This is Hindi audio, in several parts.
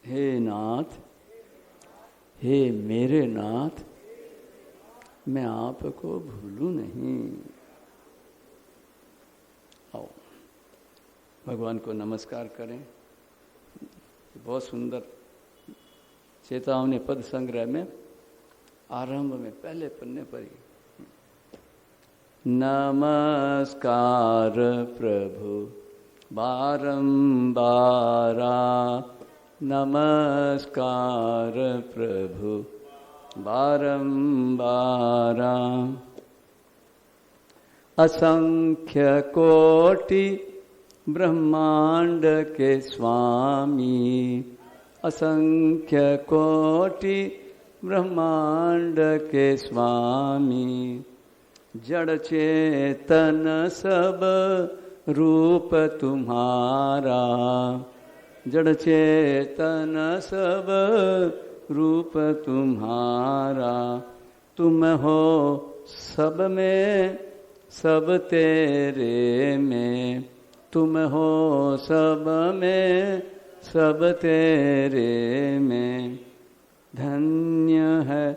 हे नाथ, हे मेरे नाथ, मैं आपको भूलूं नहीं। आओ भगवान को नमस्कार करें। बहुत सुंदर चेतावनी पद संग्रह में आरंभ में पहले पन्ने पर ही नमस्कार प्रभु बारंबारा, नमस्कार प्रभु बारंबारा। असंख्य कोटि ब्रह्मांड के स्वामी, असंख्य कोटि ब्रह्मांड के स्वामी। जड़ चेतन सब रूप तुम्हारा, जड़ चेतन सब रूप तुम्हारा। तुम हो सब में, सब तेरे में, तुम हो सब में, सब तेरे में। धन्य है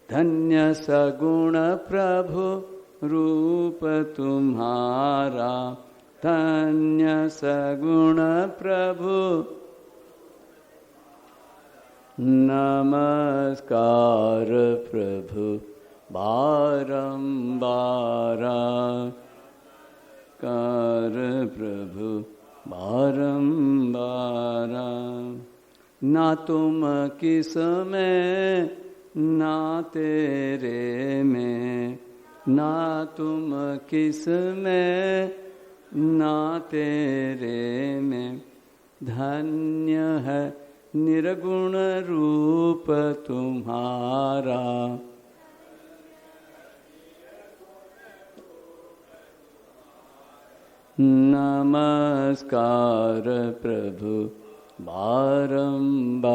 धन्य सगुण प्रभु रूप तुम्हारा, धन्य सगुण प्रभु। नमस्कार प्रभु बारंबारा, कर प्रभु बारंबारा। ना तुम किस में, ना तेरे में, ना तुम किस में, ना तेरे में। धन्य है निर्गुण रूप तुम्हारा। नमस्कार प्रभु बारंबारा।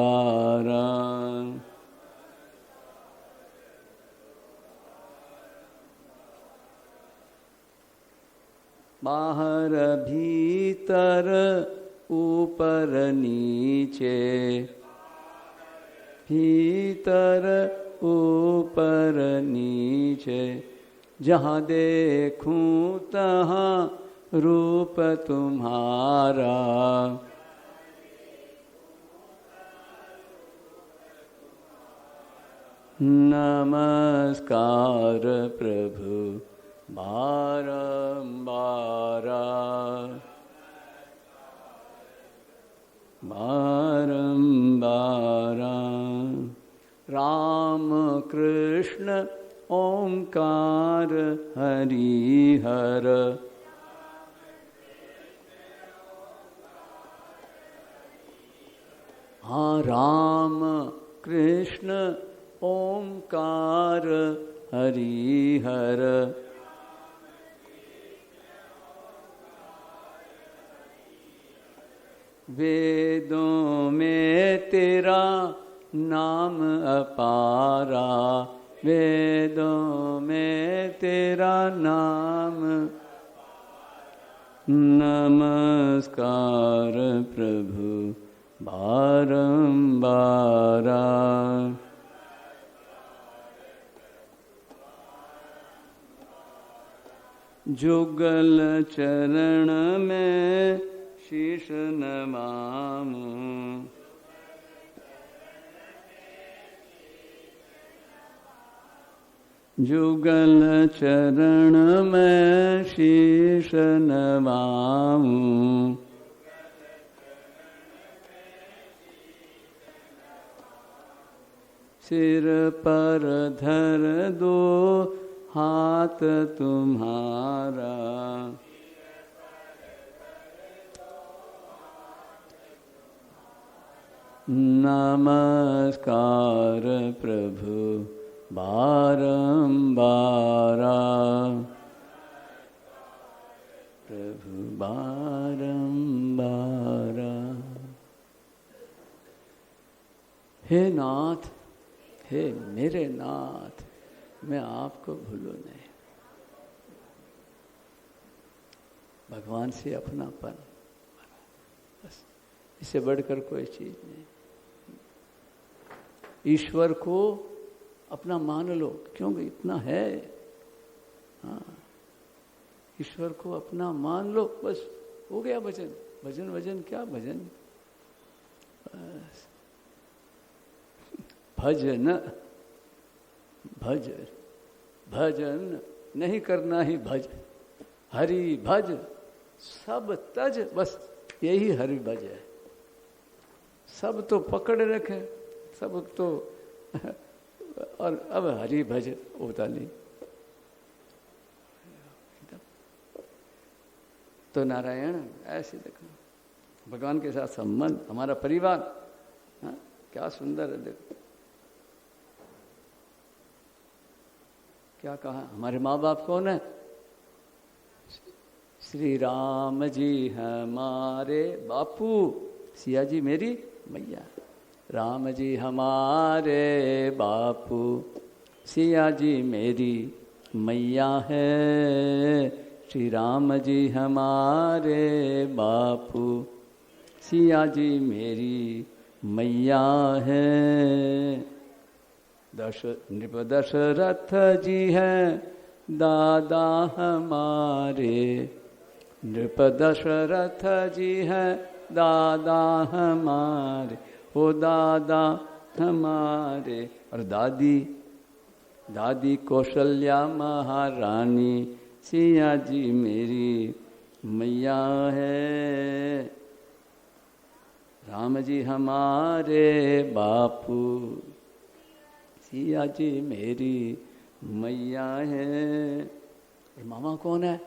बाहर भीतर ऊपर नीचे, भीतर ऊपर नीचे। जहाँ देखूं तहाँ रूप तुम्हारा। नमस्कार प्रभु बारंबारा, बारंबारा। राम कृष्ण ओंकार हरि हर, हाँ राम कृष्ण ओंकार हरि हर। वेदों में तेरा नाम अपारा, वेदों में तेरा नाम। नमस्कार प्रभु बारंबारा। जुगल चरण में शीश नमामि, जुगल चरण में शीश नमामि। सिर पर धर दो हाथ तुम्हारा। नमस्कार प्रभु बारंबारा, प्रभु बारंबारा। हे नाथ, हे मेरे नाथ, मैं आपको भूलूं नहीं। भगवान से अपनापन, बस इससे बढ़कर कोई चीज नहीं। ईश्वर को अपना मान लो, क्योंकि इतना है। हाँ, ईश्वर को अपना मान लो, बस हो गया भजन। भजन भजन क्या भजन, बस भजन भज, भजन नहीं करना ही भज, हरि भज सब तज, बस यही हरि भज है। सब तो पकड़ रखे, सब तो और अब हरि भज उताली। तो नारायण ऐसे देखो, भगवान के साथ संबंध, हमारा परिवार, हाँ, क्या सुंदर है। देखो क्या कहा, हमारे माँ बाप कौन है? श्री राम जी हमारे बापू, सिया जी मेरी मैया। राम जी हमारे बापू, सिया जी मेरी मैया है। श्री राम जी हमारे बापू, सिया जी मेरी मैया है। नृप दशरथ जी हैं दादा हमारे, नृप दशरथ जी हैं दादा हमारे, हो दादा हमारे। और दादी, दादी कौशल्या महारानी, सिया जी मेरी मैया है। राम जी हमारे बापू, सिया जी मेरी मैया है। और मामा कौन है?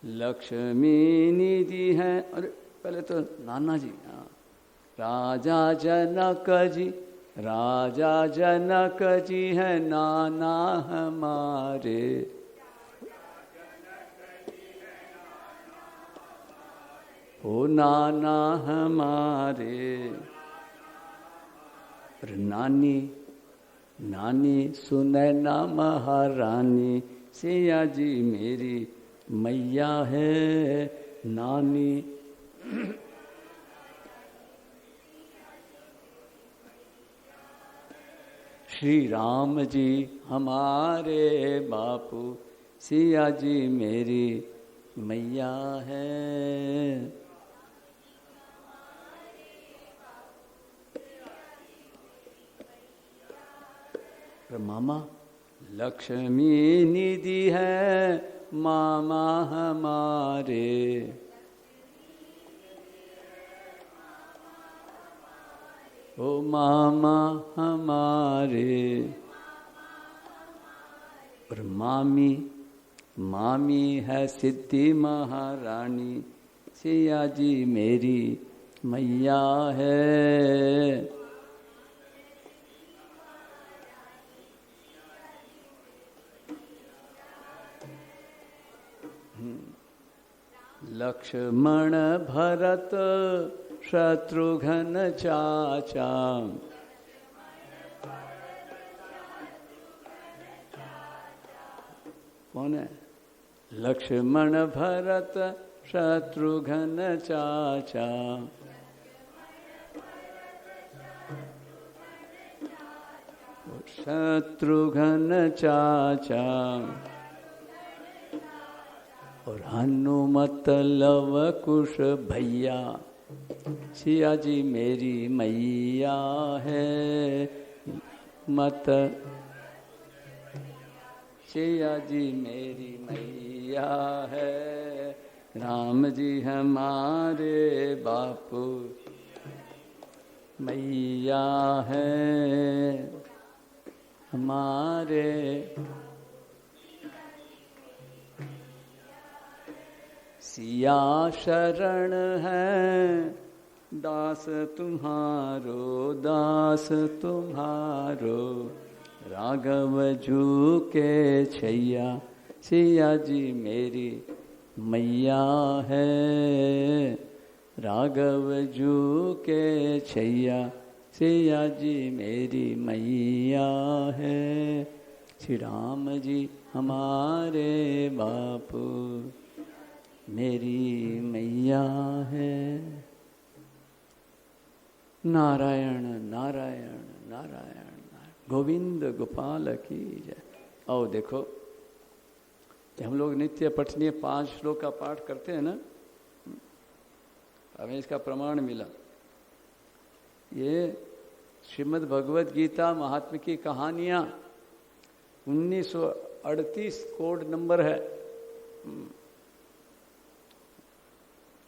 लक्ष्मी निधि है। अरे पहले तो नाना जी, हाँ, राजा जनक जी, राजा जनक जी है नाना हमारे। ओ नाना हमारे। और नानी, नानी सुनैना महारानी, सिया जी मेरी मैया है। नानी श्री राम जी हमारे बापू, सिया जी मेरी मैया है। मामा लक्ष्मी निधि है मामा हमारे। ओ मामा हमारे। और मामी, मामी है सिद्धि महारानी, सिया जी मेरी मैया है। लक्ष्मण भरत शत्रुघ्न चाचा, कौन है? लक्ष्मण भरत शत्रुघ्न चाचा। शत्रुघ्न चाचा। और हनुमत लव कुश भैया, सिया जी मेरी मैया है। मत सिया जी मेरी मैया है। राम जी हमारे बापू मैया है हमारे। सिया शरण है दास तुम्हारो, दास तुम्हारो। राघव जू के छैया, सिया जी मेरी मैया है। राघव जू के छैया, सिया जी मेरी मैया है। श्री राम जी हमारे बापू मेरी मैया है। नारायण नारायण नारायण गोविंद गोपाल की जय। आओ देखो, हम लोग नित्य पठनीय 5 श्लोक का पाठ करते हैं ना, हमें इसका प्रमाण मिला। ये श्रीमद् भगवद गीता महात्म्य की कहानियां 1938 कोड नंबर है।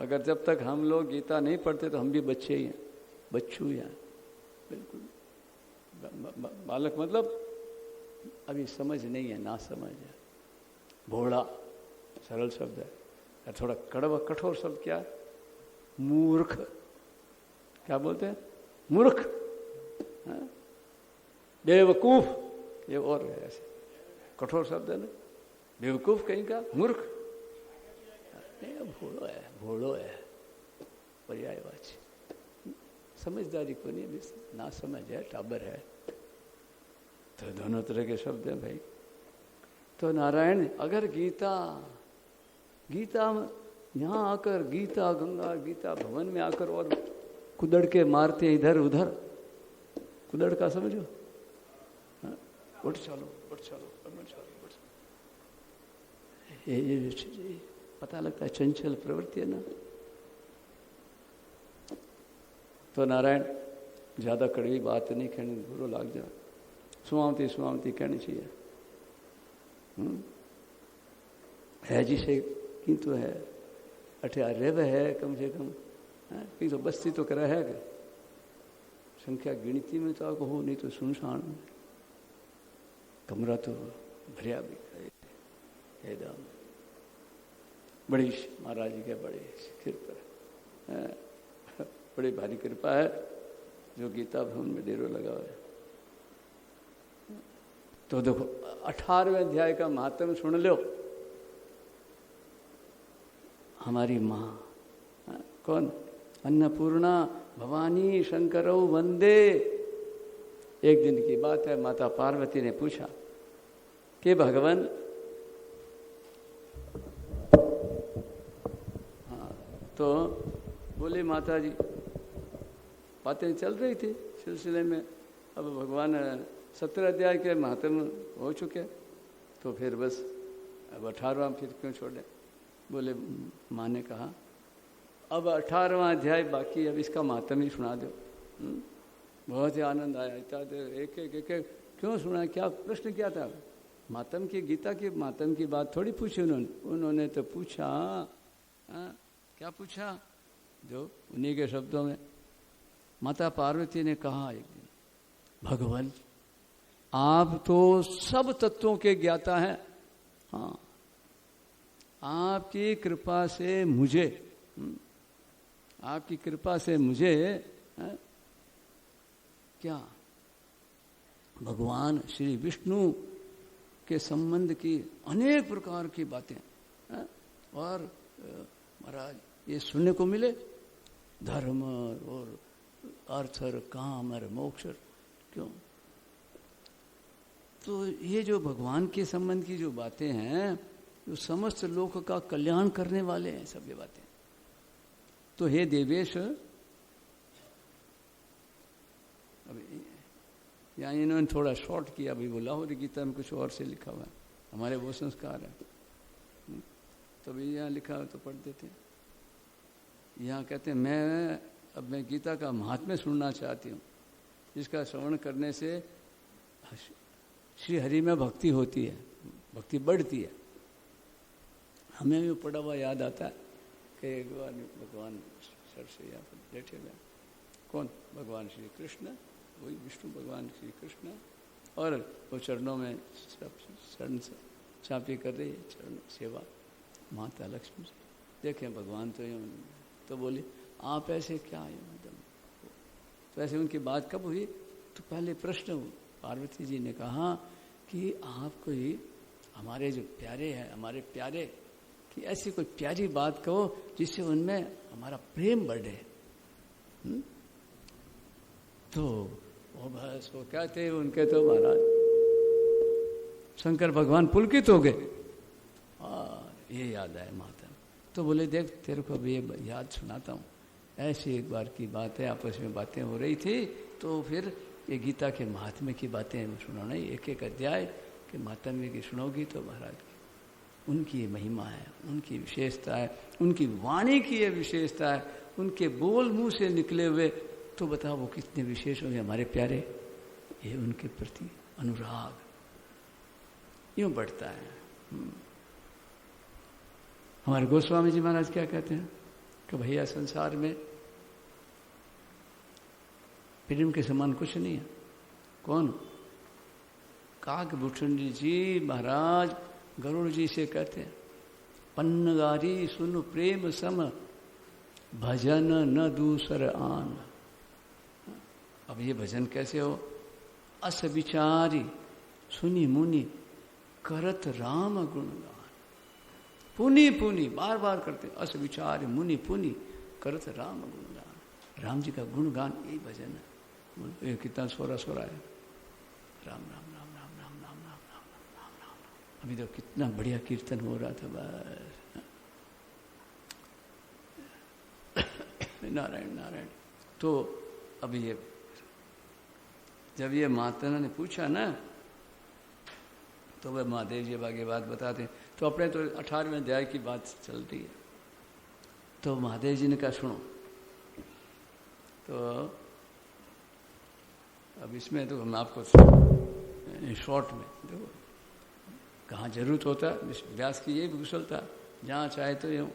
अगर जब तक हम लोग गीता नहीं पढ़ते तो हम भी बच्चे ही हैं, बच्चू हैं, बिल्कुल बालक, मतलब अभी समझ नहीं है, ना समझ है, भोला सरल शब्द है, थोड़ा कड़वा कठोर शब्द क्या है? मूर्ख। क्या बोलते हैं? मूर्ख, बेवकूफ, ये और है ऐसे कठोर शब्द है ना, बेवकूफ कहीं का, मूर्ख नहीं, भोलो है, भोलो है, पर्यायवाची। समझदारी को नहीं, ना समझ है, टाबर है, तो दोनों तरह के शब्द हैं भाई। तो नारायण, अगर गीता यहाँ आकर, गीता गंगा गीता भवन में आकर और कुदड़ के मारते इधर उधर, कुदड़ का समझो, उठ चलो उठ चलो उठ चलो, ये पता लगता है चंचल प्रवृत्ति है ना। तो नारायण, ज्यादा कड़वी बात नहीं कहनी, बुरो लाग जाए, सुहावती सुहावती कहनी चाहिए। है जिसे किंतु है अठे रेव है कम से कम, कहीं तो बस्ती तो करा है, संख्या गिनती में तो हो, नहीं तो सुनसान कमरा तो भरिया भी एकदम। बड़ी महाराज जी के बड़े कृपा, बड़ी भारी कृपा है जो गीता भवन में डेरो लगा हुआ है। तो देखो 18वें अध्याय का महात्म सुन लो। हमारी माँ कौन? अन्नपूर्णा भवानी शंकरौ वंदे। एक दिन की बात है, माता पार्वती ने पूछा कि भगवान, हाँ, तो बोले माता जी, बातें चल रही थी सिलसिले में, अब भगवान 17 अध्याय के महात्म हो चुके, तो फिर बस अब 18वां फिर क्यों छोड़े? बोले माँ ने कहा अब 18वां अध्याय बाकी, अब इसका महात्म ही सुना दो। बहुत ही आनंद आया, एक एक क्यों सुना, क्या प्रश्न क्या था? महात्म की, गीता की महात्म की बात थोड़ी पूछी उन्होंने तो पूछा, क्या पूछा? जो उन्हीं के शब्दों में माता पार्वती ने कहा एक दिन, भगवान आप तो सब तत्वों के ज्ञाता हैं, हाँ, आपकी कृपा से मुझे, आपकी कृपा से मुझे क्या भगवान श्री विष्णु के संबंध की अनेक प्रकार की बातें और महाराज ये सुनने को मिले, धर्म और अर्थ और काम और मोक्ष। क्यों? तो ये जो भगवान के संबंध की जो बातें हैं, जो समस्त लोक का कल्याण करने वाले हैं सब ये बातें। तो हे देवेश, अब यहाँ इन्होंने थोड़ा शॉर्ट किया, अभी वो लाहौरी गीता में कुछ और से लिखा हुआ है, हमारे वो संस्कार है, तभी यहाँ लिखा हो तो पढ़ देते। यहाँ कहते हैं मैं गीता का महात्म्य सुनना चाहती हूँ, जिसका श्रवण करने से श्री हरि में भक्ति होती है, भक्ति बढ़ती है। हमें भी पढ़ा हुआ याद आता है कि भगवान सर से यहाँ पर बैठे हुए, कौन? भगवान श्री कृष्ण, वही विष्णु भगवान श्री कृष्ण, और वो चरणों में शरण चापी कर रही है, चरण सेवा माता लक्ष्मी से। देखें भगवान तो बोले आप ऐसे क्या है मतलब? तो ऐसे उनकी बात कब हुई? तो पहले प्रश्न पार्वती जी ने कहा कि आप कोई हमारे जो प्यारे हैं, हमारे प्यारे कि ऐसी कोई प्यारी बात कहो जिससे उनमें हमारा प्रेम बढ़े। तो वो बस वो कहते उनके तो महाराज शंकर भगवान पुलकित हो गए, और ये याद आया माता। तो बोले देख तेरे को भी ये याद सुनाता हूँ ऐसी एक बार की बात है, आपस में बातें हो रही थी, तो फिर ये गीता के महात्म्य की बातें सुनाना, एक एक अध्याय के महात्म्य की सुनोगी तो महाराज की उनकी ये महिमा है, उनकी विशेषता है, उनकी वाणी की ये विशेषता है, उनके बोल मुंह से निकले हुए, तो बताओ वो कितने विशेष होंगे हमारे प्यारे। ये उनके प्रति अनुराग यूं बढ़ता है। हमारे गोस्वामी जी महाराज क्या कहते हैं कि भैया संसार में प्रेम के समान कुछ नहीं है। कौन? काकभूषण जी महाराज गरुड़ जी से कहते हैं, पन्नगारी सुन प्रेम सम भजन न दूसर आन। अब ये भजन कैसे हो? अस विचारी सुनी मुनि करत राम गुणगान। पुनि पुनि बार बार करते, अस विचारी मुनि पुनि करत राम गुणगान। राम जी का गुणगान यही भजन है। ये कितना सोरा सोरा है, राम राम राम राम राम राम राम राम राम राम। अभी तो कितना बढ़िया कीर्तन हो रहा था, बस नारायण नारायण। तो अभी ये जब ये माता ने पूछा ना, तो वह महादेव जी आगे बात बताते हैं। तो अपने तो 18वें अध्याय की बात चल रही है। तो महादेव जी ने कहा सुनो, तो अब इसमें तो हम आपको शॉर्ट में देखो कहाँ जरूरत होता है। व्यास की ये भी कुशलता, जहाँ चाहे तो यूँ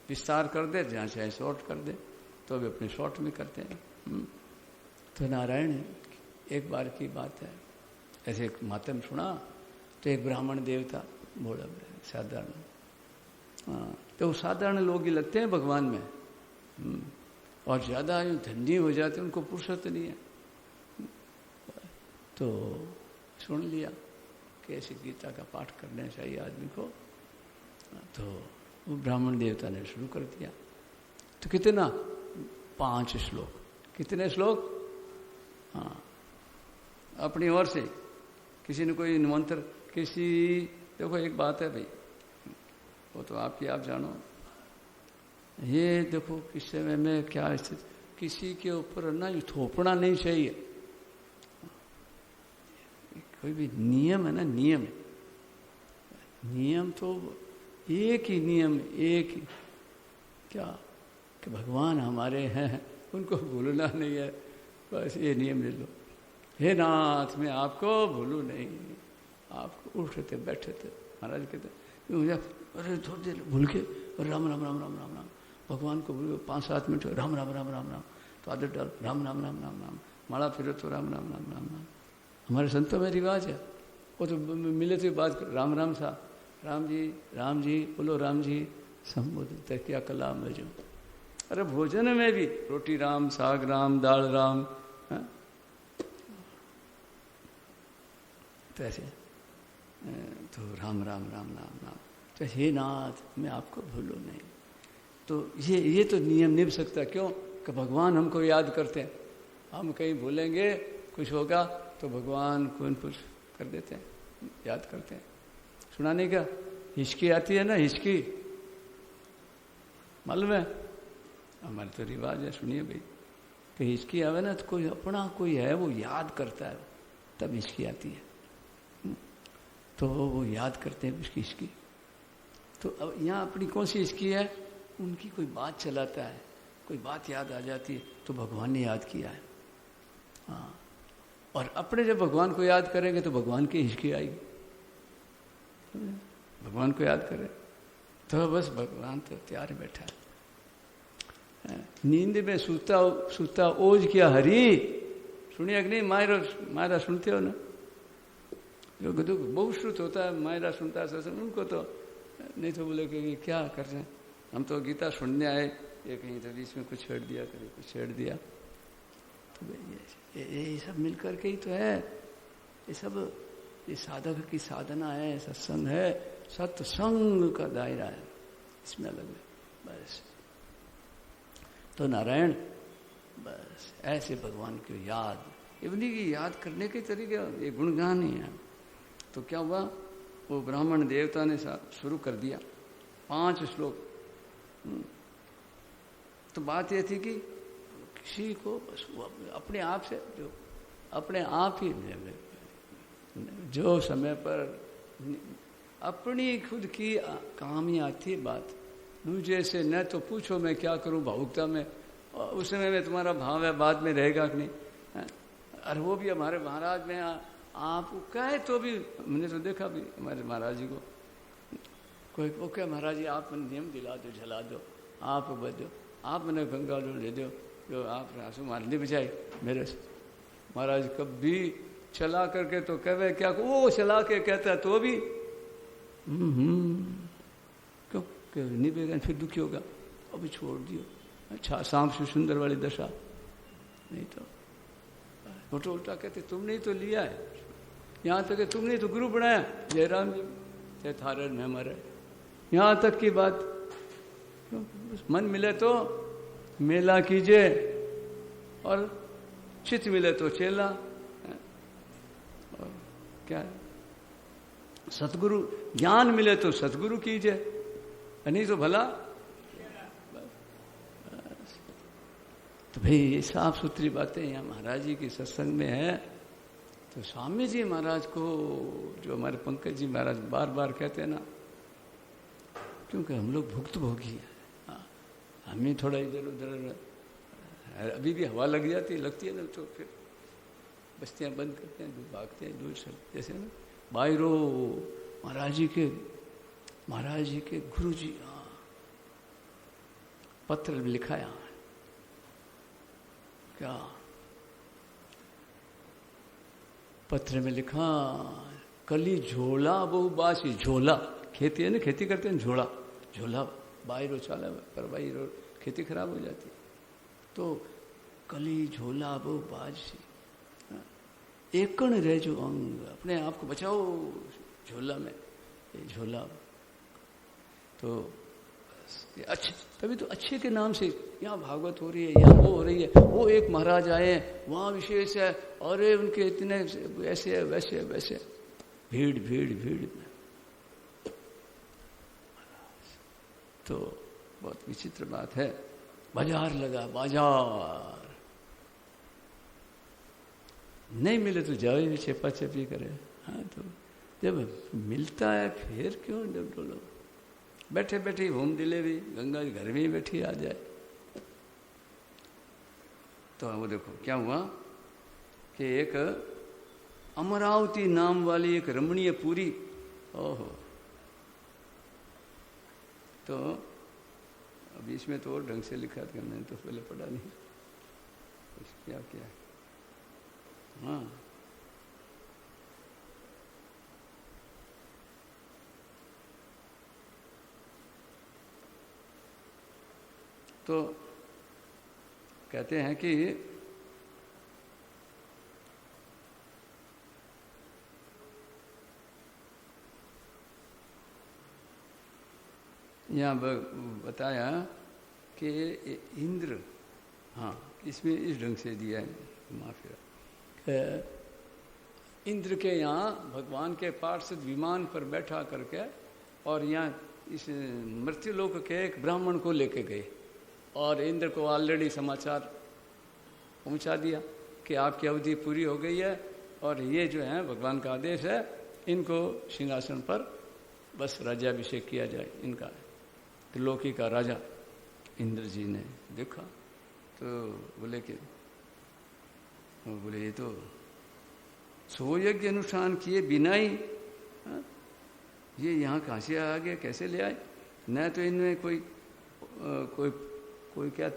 विस्तार कर दे, जहाँ चाहे शॉर्ट कर दे, तो अभी अपने शॉर्ट में करते हैं। तो नारायण एक बार की बात है, ऐसे एक मातम सुना, तो एक ब्राह्मण देवता बोला साधारण, हाँ, तो साधारण लोग ही लगते हैं भगवान में, और ज़्यादा धन्य हो जाते, उनको फुर्सत नहीं है। तो सुन लिया कि ऐसे गीता का पाठ करना चाहिए आदमी को। तो वो ब्राह्मण देवता ने शुरू कर दिया। तो कितना? 5 श्लोक। कितने श्लोक? हाँ, अपनी ओर से किसी ने कोई मंत्र, किसी, देखो एक बात है भाई, वो तो आपकी आप जानो, ये देखो किस समय में क्या स्थिति, किसी के ऊपर ना ये थोपना नहीं चाहिए। कोई भी नियम है ना, नियम नियम तो एक ही नियम, एक ही क्या कि भगवान हमारे हैं, उनको भूलना नहीं है, बस ये नियम ले लो। हे नाथ मैं आपको भूलू नहीं, आपको उठते बैठे थे महाराज कहते, अरे थोड़ी देर भूल के राम राम राम राम राम राम, भगवान को भूल 5-7 मिनट राम राम राम राम राम, तो आदत डाल राम राम राम राम राम, माला फिरो तो राम राम राम राम राम। हमारे संतों में रिवाज है, वो तो मिले तो बात राम राम सा, राम जी बोलो राम जी, संबोधित क्या कलाम है जो। अरे भोजन में भी रोटी राम, साग राम, दाल राम, तो ऐसे तो राम राम राम राम राम। तो हे नाथ मैं आपको भूलू नहीं। तो ये तो नियम निभ सकता, क्यों कि भगवान हमको याद करते हैं। हम कहीं भूलेंगे कुछ होगा तो भगवान कौन कुछ कर देते हैं, याद करते हैं। सुनाने का हिचकी आती है ना, हिचकी मालूम है, हमारे तो रिवाज है, सुनिए भाई, कि हिचकी आवे ना तो कोई अपना कोई है वो याद करता है, तब हिचकी आती है। तो वो याद करते हैं उसकी हिचकी। तो अब यहाँ अपनी कौन सी हिचकी है? उनकी कोई बात चलाता है, कोई बात याद आ जाती है तो भगवान ने याद किया है। हाँ, और अपने जब भगवान को याद करेंगे तो भगवान की हिचकी आएगी। भगवान को याद करें तो बस भगवान तो तैयार बैठा है। नींद में सूता ओज किया हरी, सुनिए कि नहीं? मायरा सुनते हो ना, जो बहुत श्रुत होता है, मायरा सुनता है सत्संग, उनको तो नहीं तो बोले कि क्या कर रहे हैं, हम तो गीता सुनने आए, ये कहीं तो बीच में कुछ छेड़ दिया, कभी कुछ छेड़ दिया। तो ये सब मिल करके ही तो है, ये सब ये साधक की साधना है, सत्संग है, सत्संग का दायरा है, इसमें अलग है बस। तो नारायण बस ऐसे भगवान की याद, इवनी की याद करने के तरीके, ये गुणगान ही है। तो क्या हुआ, वो ब्राह्मण देवता ने शुरू कर दिया 5 श्लोक। तो बात ये थी कि किसी को बस वो अपने आप से जो अपने आप ही जो समय पर अपनी खुद की काम ही आती है बात। दूसरे से न तो पूछो मैं क्या करूं भावुकता में, उस समय में तुम्हारा भाव है बाद में रहेगा कि नहीं। और वो भी हमारे महाराज में आप कहे तो भी मैंने तो देखा भी हमारे महाराज जी को, कोई वो क्या महाराज जी आप नियम दिला दो, जला दो, आप बदो, आप मैंने गंगा जल दे दो, जो आप आंसू मारने बजाय मेरे से। महाराज कभी चला करके तो कहे क्या वो चला के कहता है तो भी क्यों नहीं बेगा, फिर दुखी होगा, अभी छोड़ दियो। अच्छा सांप से सुंदर वाली दशा नहीं तो उल्टा उल्टा कहते तुमने ही तो लिया है, यहाँ तक तुमने ही तो गुरु बनाया, जयराम जी चाहे थारे में मरे, यहाँ तक की बात। मन मिले तो मेला कीजिए और चित मिले तो चेला। और क्या है सतगुरु, ज्ञान मिले तो सतगुरु कीजिए, नहीं तो भला। तो भाई ये साफ सुथरी बातें यहाँ महाराज जी के सत्संग में है। तो स्वामी जी महाराज को जो हमारे पंकज जी महाराज बार बार कहते हैं ना, क्योंकि हम लोग भुक्तभोगी हैं, हमें थोड़ा इधर उधर अभी भी हवा लग जाती है, लगती है ना, तो फिर बस्तियां बंद करते हैं, दूर भागते हैं, दूर से जैसे ना बायरो महाराज जी के गुरु जी पत्र लिखाया क्या, पत्र में लिखा कली झोला बहु बासी, झोला खेती है ना, खेती करते हैं झोला, झोला बायरो चाला पर बायरो खेती खराब हो जाती है, तो कली झोला बहु बासी, एकण रह जो अंग, अपने आप को बचाओ झोला में, ये झोला। तो अच्छे तभी तो अच्छे के नाम से यहाँ भागवत हो रही है, यहाँ वो हो रही है, वो एक महाराज आए हैं वहाँ विशेष है, और उनके इतने ऐसे है वैसे है वैसे, भीड़ भीड़ भीड़ में। तो बहुत विचित्र बात है। बाजार लगा, बाजार नहीं मिले तो जाओ भी चेपा चेपी करे। हाँ तो जब मिलता है फिर क्यों जब डोलो, बैठे बैठे होम डिलीवरी गंगा जी घर में ही बैठी आ जाए। तो वो देखो क्या हुआ कि एक अमरावती नाम वाली एक रमणीय पुरी, ओहो, तो अब इसमें तो और ढंग से लिखा था, मैंने तो पहले पढ़ा नहीं क्या क्या। हाँ तो कहते हैं कि यहाँ बताया कि इंद्र, हाँ इसमें इस ढंग से दिया है माफिया, इंद्र के यहाँ भगवान के पार्षद विमान पर बैठा करके और यहाँ इस मृत्युलोक के एक ब्राह्मण को लेके गए और इंद्र को ऑलरेडी समाचार पहुंचा दिया कि आपकी अवधि पूरी हो गई है और ये जो है भगवान का आदेश है, इनको सिंहासन पर बस राज्याभिषेक किया जाए इनका। त्रिलोकी का राजा इंद्र जी ने देखा तो बोले कि बोले ये तो सोयज्ञ अनुष्ठान किए बिना ही ये यहाँ कहाँ से आ गए, कैसे ले आए? न तो इनमें कोई क्या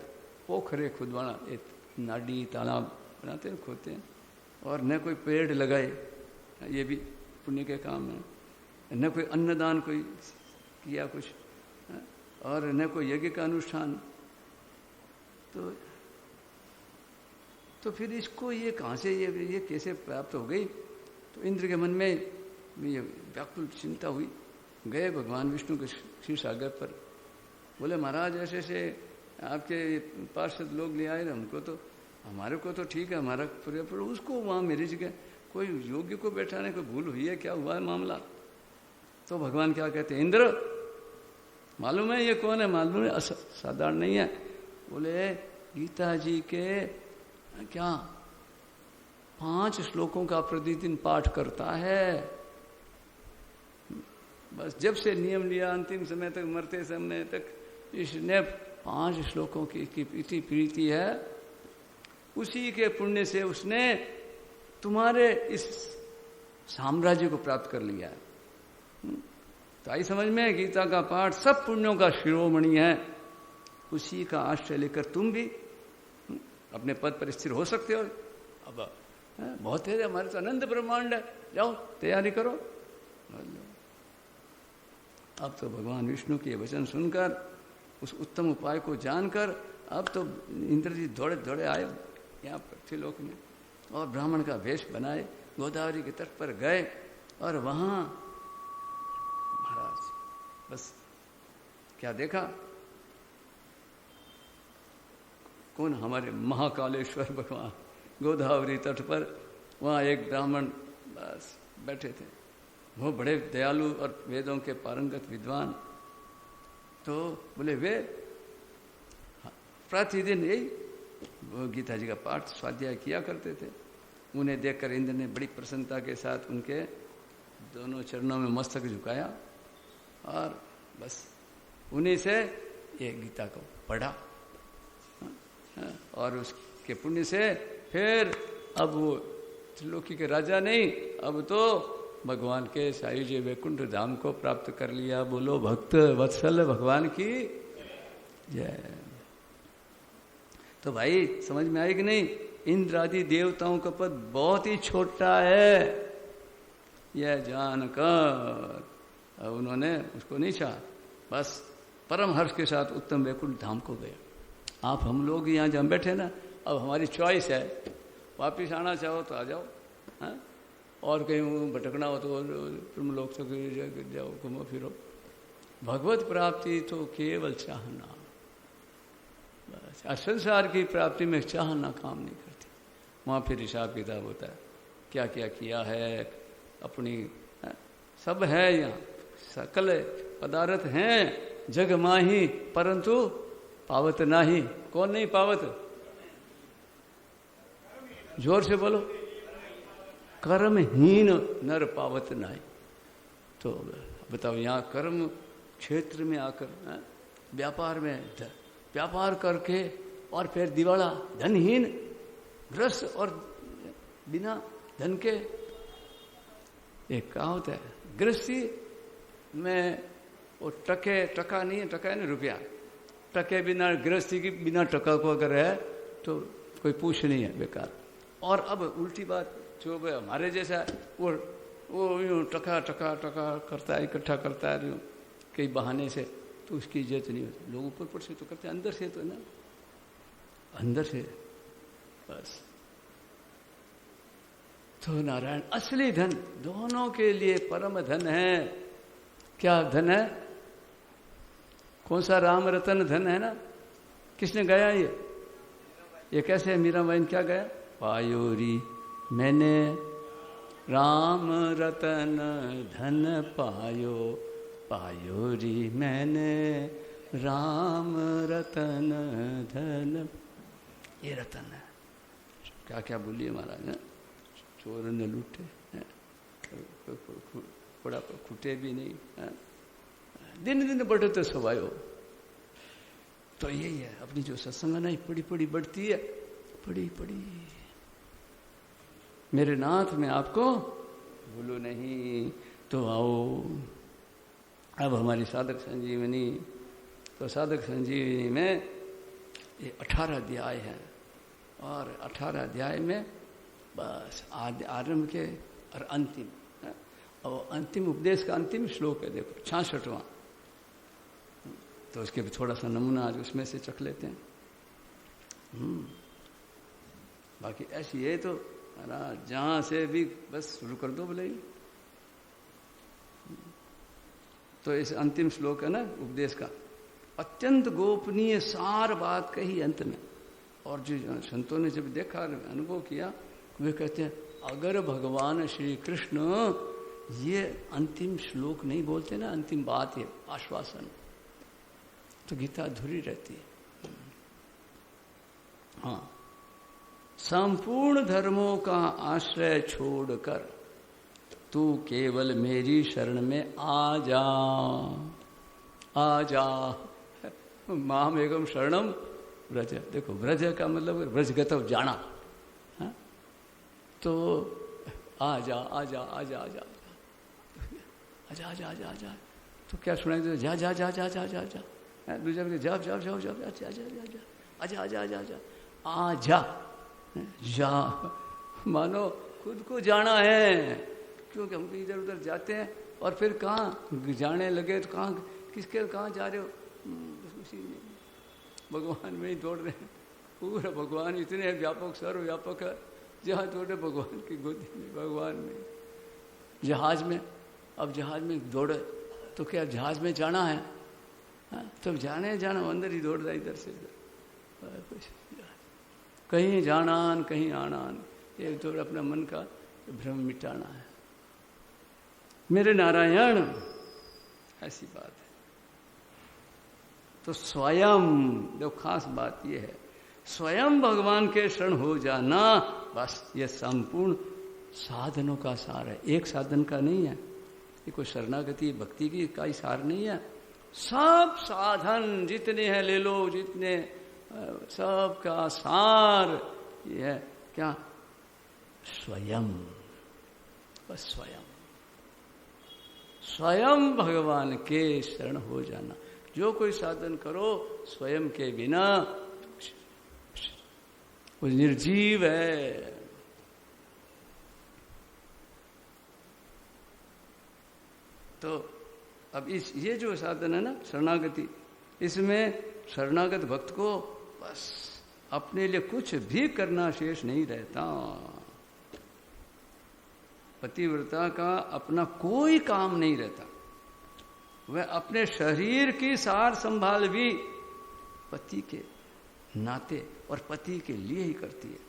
पोखरे खुदवाना, एक नाडी तालाब बनाते हैं खोदते हैं, और न कोई पेड़ लगाए, ये भी पुण्य के काम है, न कोई अन्नदान कोई किया कुछ, और न कोई यज्ञ का अनुष्ठान। तो फिर इसको ये कहाँ से ये कैसे प्राप्त हो गई? तो इंद्र के मन में ये व्याकुल चिंता हुई। गए भगवान विष्णु के क्षीर सागर पर, बोले महाराज ऐसे ऐसे आपके पार्षद लोग ले आए, हमको तो हमारे को तो ठीक है, हमारा पूरे पर उसको वहाँ मेरी जगह कोई योग्य को बैठाने को भूल हुई है, क्या हुआ है मामला? तो भगवान क्या कहते हैं, इंद्र मालूम है ये कौन है? मालूम है, साधारण नहीं है, बोले गीता जी के क्या 5 श्लोकों का प्रतिदिन पाठ करता है। बस जब से नियम लिया अंतिम समय तक, मरते समय तक इसने 5 श्लोकों की इतनी प्रीति है, उसी के पुण्य से उसने तुम्हारे इस साम्राज्य को प्राप्त कर लिया है। तो आई समझ में, गीता का पाठ सब पुण्यों का शिरोमणि है, उसी का आश्रय लेकर तुम भी अपने पद पर स्थिर हो सकते हो। अब बहुत है, हमारे तो अनंत ब्रह्मांड है, जाओ तैयारी करो। अब तो भगवान विष्णु के वचन सुनकर, उस उत्तम उपाय को जानकर, अब तो इंद्र जी दौड़े दौड़े आए यहाँ पृथ्वीलोक में और ब्राह्मण का वेश बनाए, गोदावरी के तट पर गए और वहां महाराज बस क्या देखा, कौन, हमारे महाकालेश्वर भगवान गोदावरी तट पर, वहां एक ब्राह्मण बस बैठे थे। वो बड़े दयालु और वेदों के पारंगत विद्वान। तो बोले वे प्रतिदिन यही गीता जी का पाठ स्वाध्याय किया करते थे। उन्हें देखकर इंद्र ने बड़ी प्रसन्नता के साथ उनके दोनों चरणों में मस्तक झुकाया और बस उन्हीं से ये गीता को पढ़ा और उसके पुण्य से फिर अब वो त्रिलोकी के राजा नहीं, अब तो भगवान के सायुज्य वैकुंठ धाम को प्राप्त कर लिया। बोलो भक्त वत्सल भगवान की जय। तो भाई समझ में आई कि नहीं, इंद्र आदि देवताओं का पद बहुत ही छोटा है, यह जानकर अब उन्होंने उसको नहीं चाहा, बस परम हर्ष के साथ उत्तम वैकुंठ धाम को गए। आप हम लोग यहाँ जहाँ बैठे ना, अब हमारी चॉइस है, वापिस आना चाहो तो आ जाओ, हाँ? और कहीं भटकना हो तो तुम लोग तो जाओ, घूमो फिरो। भगवत प्राप्ति तो केवल चाहना, बस संसार की प्राप्ति में चाहना काम नहीं करती। वहाँ फिर हिसाब किताब होता है, क्या क्या किया है अपनी, सब है यहाँ, सकल पदार्थ हैं जग माही, परंतु पावत नाही। कौन नहीं पावत? जोर से बोलो, कर्महीन नर पावत नाही। तो बताओ, यहाँ कर्म क्षेत्र में आकर व्यापार में व्यापार करके और फिर दिवाला, धनहीन ग्रस्त और बिना धन के, एक कहावत है, गृहस्थी में वो टका नहीं है, टका है ना रुपया, टके बिना, गृहस्थी की बिना टका को अगर है तो कोई पूछ नहीं है, बेकार। और अब उल्टी बात, जो हमारे जैसा वो यूँ टका करता है, इकट्ठा करता है यूँ कई बहाने से, तो उसकी इज्जत नहीं होती। लोग ऊपर से तो करते हैं, अंदर से तो ना, अंदर से बस। तो नारायण असली धन दोनों के लिए परम धन है। क्या धन है? कौन सा? राम रतन धन है ना। किसने गाया ये कैसे है? मीराबाई ने क्या गाया? पायोरी मैंने राम रतन धन पायो, पायोरी मैंने राम रतन धन। ये रतन है। क्या क्या बोलिए महाराज है? चोर न लूटे, थोड़ा खुटे भी नहीं, दिन दिन बढ़ते स्वभाव। तो यही है अपनी जो सत्संग नहीं पड़ी पड़ी बढ़ती है, पड़ी पड़ी। मेरे नाथ में आपको भूलो नहीं। तो आओ अब हमारी साधक संजीवनी। तो साधक संजीवनी में ये 18 अध्याय हैं और 18 अध्याय में बस आरंभ के और अंतिम, और अंतिम उपदेश का अंतिम श्लोक है, देखो 66वां। तो उसके भी थोड़ा सा नमूना आज उसमें से चख लेते हैं। बाकी ऐसी है तो जहां से भी बस शुरू कर दो बोले। तो इस अंतिम श्लोक है ना उपदेश का, अत्यंत गोपनीय सार बात कही अंत में। और जो संतों ने जब देखा, अनुभव किया, वे कहते हैं अगर भगवान श्री कृष्ण ये अंतिम श्लोक नहीं बोलते ना, अंतिम बात है आश्वासन, तो गीता अधूरी रहती है। हाँ, संपूर्ण धर्मों का आश्रय छोड़कर तू केवल मेरी शरण में आ जा, आ जा। माम एवं शरणम व्रज। देखो व्रज का मतलब व्रजगतव जाना। हाँ? तो आ जा, आ जा, आ जा, आ जा, आ जा, आ जा, आ जा, आ जा। तो क्या सुनाई दे? जा जा जा जा जा जा जा। दूसरा जा जा जा जा जा जा जा जा, आजा आजा आजा आजा, आ जा जा। मानो खुद को जाना है, क्योंकि हम इधर उधर जाते हैं और फिर कहाँ जाने लगे तो कहाँ किसके कहाँ जा रहे हो? उसी में भगवान में ही दौड़ रहे हैं। पूरा भगवान इतने व्यापक सर्वव्यापक है, जहाँ दौड़े भगवान की गोदी में, भगवान में। जहाज में, अब जहाज में दौड़े तो क्या जहाज में जाना है? हाँ, तो जाने जाना अंदर ही दौड़ रहा इधर से उधर, कहीं जानान कहीं आनान। ये तो अपना मन का भ्रम मिटाना है। मेरे नारायण, ऐसी बात है। तो स्वयं, जो खास बात ये है, स्वयं भगवान के शरण हो जाना, बस ये संपूर्ण साधनों का सार है। एक साधन का नहीं है ये, कोई शरणागति भक्ति की का ही सार नहीं है। सब साधन जितने हैं ले लो, जितने सब का सार ये है क्या? स्वयं, बस स्वयं, स्वयं भगवान के शरण हो जाना। जो कोई साधन करो स्वयं के बिना वो निर्जीव है। तो अब ये जो साधन है ना शरणागति, इसमें शरणागत भक्त को बस अपने लिए कुछ भी करना शेष नहीं रहता। पतिव्रता का अपना कोई काम नहीं रहता। वह अपने शरीर की सार संभाल भी पति के नाते और पति के लिए ही करती है।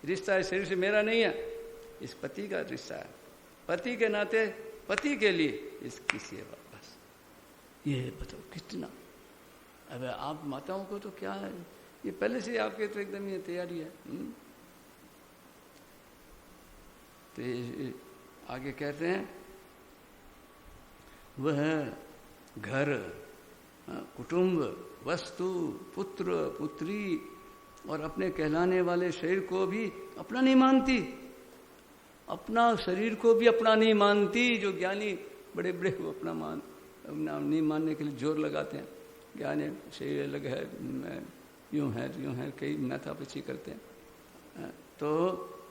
रिश्ता इस शरीर से मेरा नहीं है, इस पति का रिश्ता है। पति के नाते पति के लिए इसकी सेवा, बस। ये बताओ कितना। अब आप माताओं को तो क्या है, ये पहले से आपके तो एकदम ये तैयारी है। तो आगे कहते हैं वह घर, कुटुंब, वस्तु, पुत्र, पुत्री और अपने कहलाने वाले शरीर को भी अपना नहीं मानती। अपना शरीर को भी अपना नहीं मानती। जो ज्ञानी बड़े बड़े वो अपना नहीं मानने के लिए जोर लगाते हैं। ज्ञानी शरीर अलग है, यूं है, कई माथापच्ची करते हैं। तो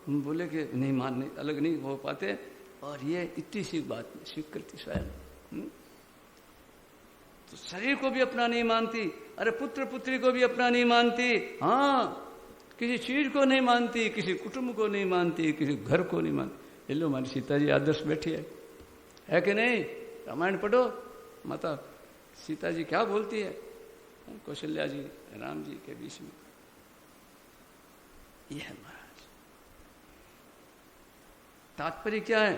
बोले कि नहीं मानने, अलग नहीं हो पाते। और ये इतनी सी बात स्वीकृति स्वयं। तो शरीर को भी अपना नहीं मानती। अरे पुत्र पुत्री को भी अपना नहीं मानती। हाँ, किसी चीज को नहीं मानती, किसी कुटुंब को नहीं मानती, किसी घर को नहीं मानती। लो हमारी सीता जी आदर्श बैठी है कि नहीं? रामायण पढ़ो, माता सीता जी क्या बोलती है कौशल्या जी राम जी के बीच में। यह है महाराज। तात्पर्य क्या है?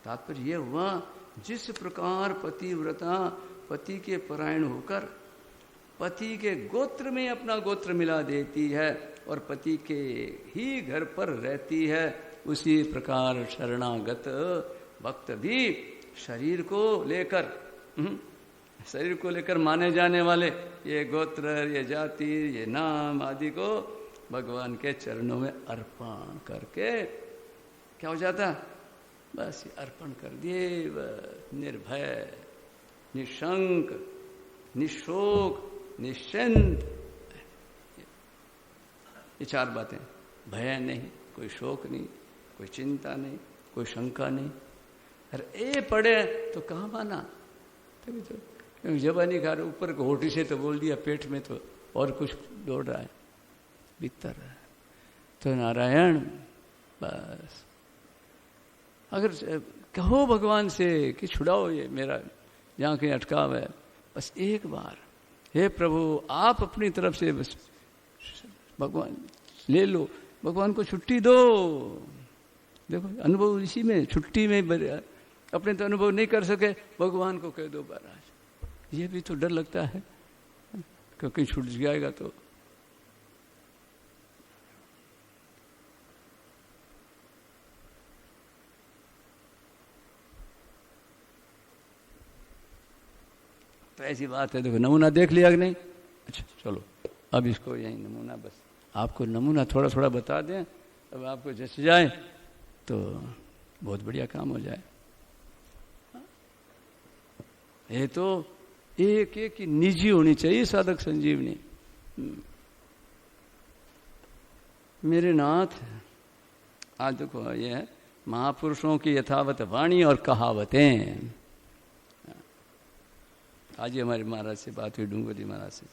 तात्पर्य यह हुआ, जिस प्रकार पतिव्रता पति के परायण होकर पति के गोत्र में अपना गोत्र मिला देती है और पति के ही घर पर रहती है, उसी प्रकार शरणागत भक्त भी शरीर को लेकर माने जाने वाले ये गोत्र, ये जाति, ये नाम आदि को भगवान के चरणों में अर्पण करके क्या हो जाता? बस ये अर्पण कर दिए, निर्भय, निशंक, निशोक, निश्चिंत। ये चार बातें। भय नहीं, कोई शोक नहीं, कोई चिंता नहीं, कोई शंका नहीं। अरे ये पड़े तो कहाँ माना? तभी तो जबानी खा रहे, ऊपर को होठी से तो बोल दिया, पेट में तो और कुछ दौड़ रहा है भीतर। तो नारायण बस अगर कहो भगवान से कि छुड़ाओ ये मेरा जहाँ कहीं अटकाव है, बस एक बार, हे प्रभु आप अपनी तरफ से बस भगवान ले लो, भगवान को छुट्टी दो। देखो अनुभव इसी में, छुट्टी में अपने तो अनुभव नहीं कर सके, भगवान को कह दो महाराज। ये भी तो डर लगता है क्योंकि छूट जाएगा तो। तो ऐसी बात है, देखो नमूना देख लिया कि नहीं? अच्छा चलो अब इसको यही नमूना, बस आपको नमूना थोड़ा थोड़ा बता दें, अब आपको जच जाए तो बहुत बढ़िया काम हो जाए। ये तो एक एक की निजी होनी चाहिए साधक संजीवनी। मेरे नाथ, आज देखो ये है महापुरुषों की यथावत वाणी और कहावतें। आज ही हमारे महाराज से बात हुई, डूंगरी महाराज से,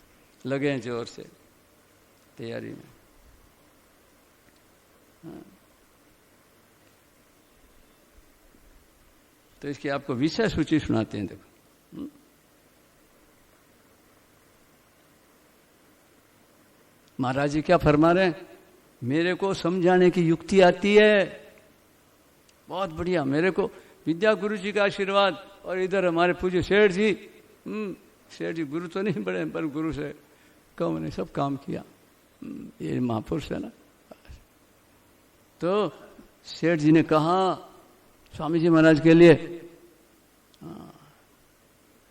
लगे हैं जोर से तैयारी में। तो इसकी आपको विषय सूची सुनाते हैं। देखो महाराज जी क्या फरमा रहे हैं, मेरे को समझाने की युक्ति आती है, बहुत बढ़िया। मेरे को विद्या गुरु जी का आशीर्वाद, और इधर हमारे पूज्य सेठ जी, सेठ जी गुरु तो नहीं बड़े पर गुरु से कम ने सब काम किया, ये महापुरुष है ना। तो सेठ जी ने कहा स्वामी जी महाराज के लिए,